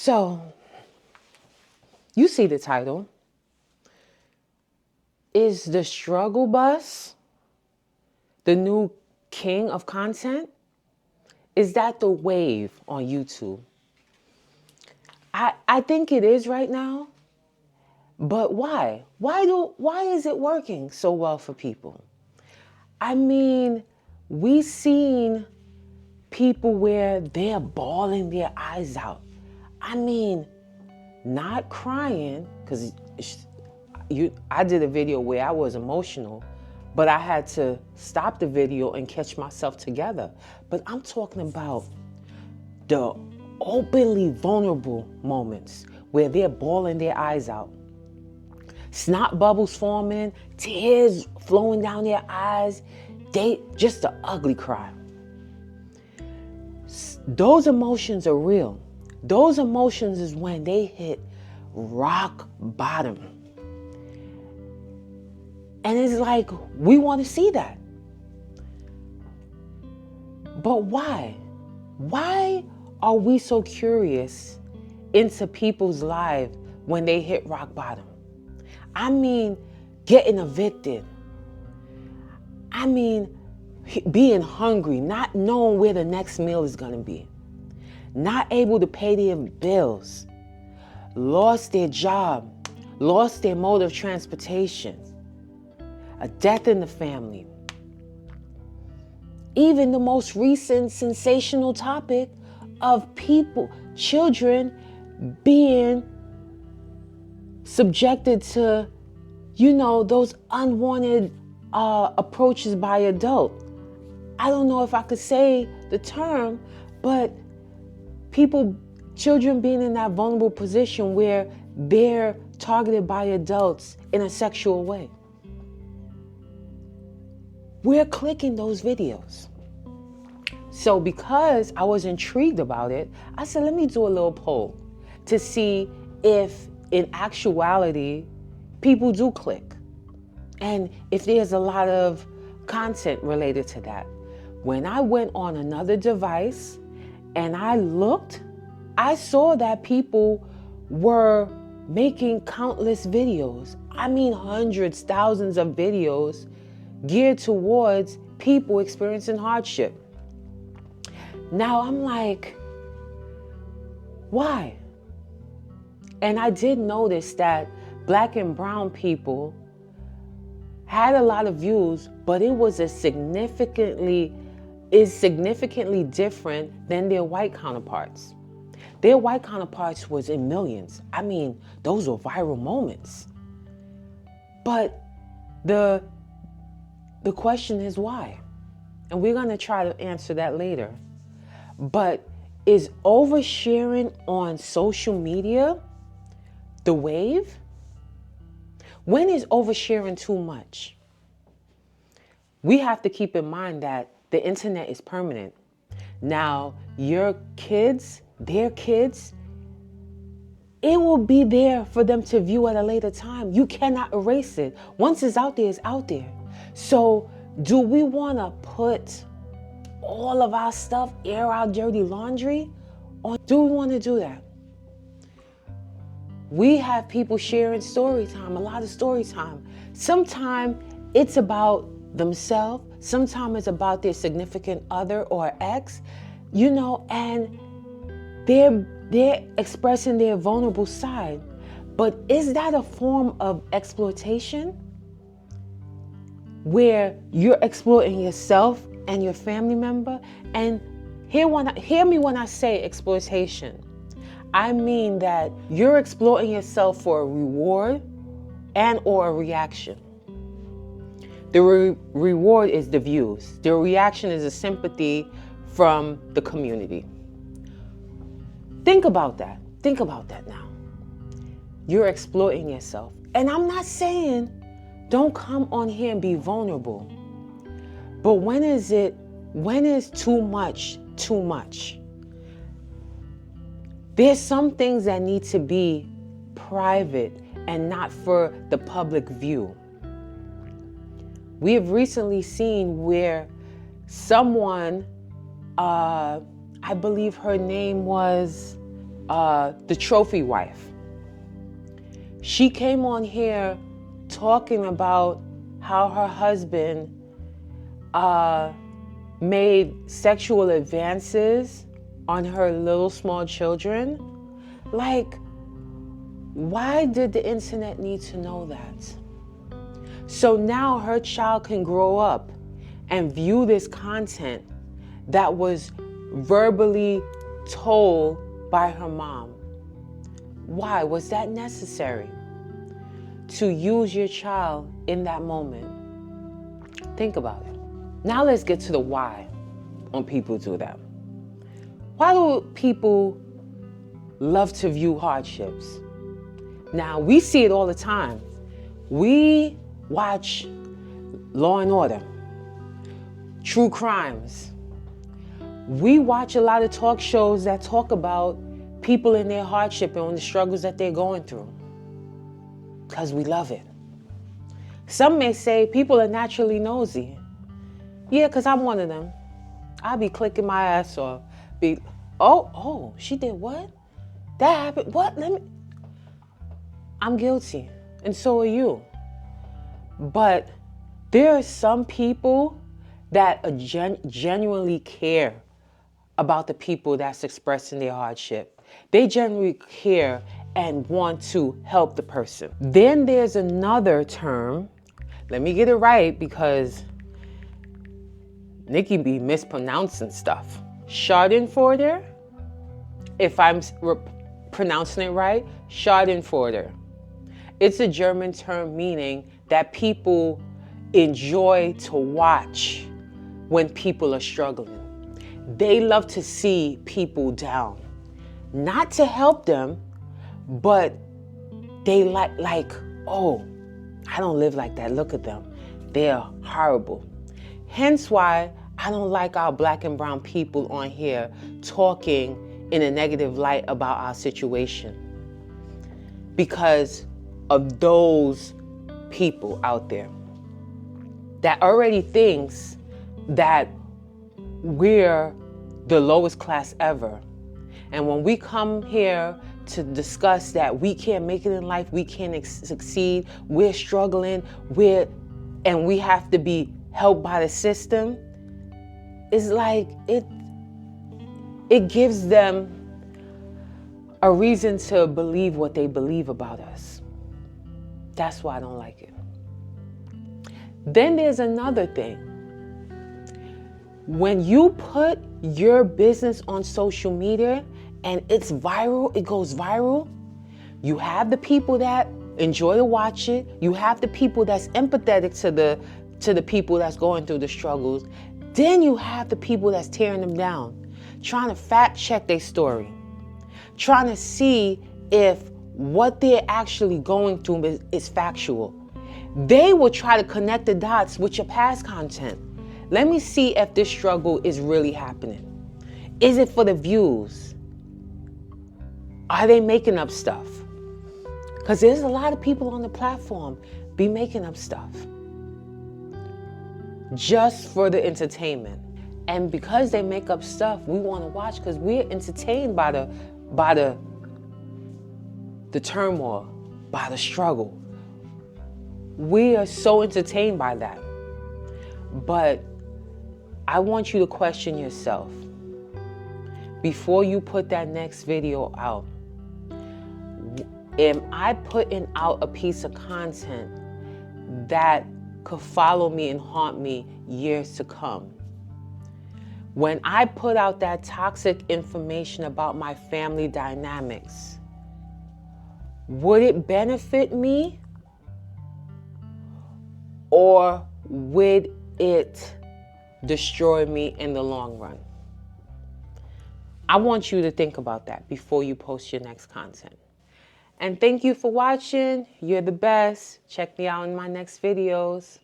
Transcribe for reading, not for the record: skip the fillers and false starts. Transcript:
So, you see the title. Is the struggle bus the new king of content? Is that the wave on YouTube? I think it is right now. But why? Why is it working so well for people? I mean, we seen people where they're bawling their eyes out. I mean, not crying, because I did a video where I was emotional, but I had to stop the video and catch myself together. But I'm talking about the openly vulnerable moments where they're bawling their eyes out. Snot bubbles forming, tears flowing down their eyes. Just an ugly cry. Those emotions are real. Those emotions is when they hit rock bottom. And it's like, we want to see that. But why? Why are we so curious into people's lives when they hit rock bottom? I mean, getting evicted. I mean, being hungry, not knowing where the next meal is going to be. Not able to pay their bills. Lost their job. Lost their mode of transportation. A death in the family. Even the most recent sensational topic of people, children being subjected to, those unwanted approaches by adults. I don't know if I could say the term, but children being in that vulnerable position where they're targeted by adults in a sexual way. We're clicking those videos. So because I was intrigued about it, I said, let me do a little poll to see if in actuality people do click. And if there's a lot of content related to that. When I went on another device and I looked, I saw that people were making countless videos. I mean, hundreds, thousands of videos geared towards people experiencing hardship. Now I'm like, why? And I did notice that Black and brown people had a lot of views, but it was significantly different than their white counterparts. Their white counterparts was in millions. I mean, those were viral moments. But the question is why? And we're going to try to answer that later. But is oversharing on social media the wave? When is oversharing too much? We have to keep in mind that the internet is permanent. Now, your kids, their kids, it will be there for them to view at a later time. You cannot erase it. Once it's out there, it's out there. So do we want to put all of our stuff, air our dirty laundry? Or do we want to do that? We have people sharing story time, a lot of story time. Sometimes it's about themselves. Sometimes it's about their significant other or ex, and they're expressing their vulnerable side. But is that a form of exploitation? Where you're exploiting yourself and your family member? And hear me when I say exploitation. I mean that you're exploiting yourself for a reward and or a reaction. The reward is the views. The reaction is a sympathy from the community. Think about that. Think about that now. You're exploiting yourself. And I'm not saying don't come on here and be vulnerable. But when is too much too much? There's some things that need to be private and not for the public view. We have recently seen where someone, I believe her name was the trophy wife. She came on here talking about how her husband made sexual advances on her little small children. Like, why did the internet need to know that? So now her child can grow up and view this content that was verbally told by her mom. Why was that necessary? To use your child in that moment? Think about it. Now let's get to the why when people do that. Why do people love to view hardships? Now, we see it all the time. We watch Law and Order, true crimes. We watch a lot of talk shows that talk about people in their hardship and the struggles that they're going through, because we love it. Some may say people are naturally nosy. Yeah, because I'm one of them. I'll be clicking my ass off. She did what? That happened? What? I'm guilty, and so are you. But there are some people that genuinely care about the people that's expressing their hardship. They genuinely care and want to help the person. Then there's another term. Let me get it right, because Nikki be mispronouncing stuff. Schadenfreude, if I'm pronouncing it right, Schadenfreude. It's a German term meaning that people enjoy to watch when people are struggling. They love to see people down. Not to help them, but they like, oh, I don't live like that. Look at them. They're horrible. Hence why I don't like our black and brown people on here talking in a negative light about our situation, because of those people out there that already thinks that we're the lowest class ever. And when we come here to discuss that we can't make it in life, we can't succeed, we're struggling, and we have to be helped by the system, it's like it gives them a reason to believe what they believe about us. That's why I don't like it. Then there's another thing. When you put your business on social media and it's viral, it goes viral, you have the people that enjoy to watch it. You have the people that's empathetic to the people that's going through the struggles. Then you have the people that's tearing them down, trying to fact check their story, trying to see if what they're actually going through is factual. They will try to connect the dots with your past content. Let me see if this struggle is really happening. Is it for the views? Are they making up stuff? Because there's a lot of people on the platform be making up stuff just for the entertainment. And because they make up stuff, we want to watch because we're entertained by the turmoil, by the struggle. We are so entertained by that. But I want you to question yourself before you put that next video out. Am I putting out a piece of content that could follow me and haunt me years to come? When I put out that toxic information about my family dynamics, would it benefit me? Or would it destroy me in the long run? I want you to think about that before you post your next content. And thank you for watching. You're the best. Check me out in my next videos.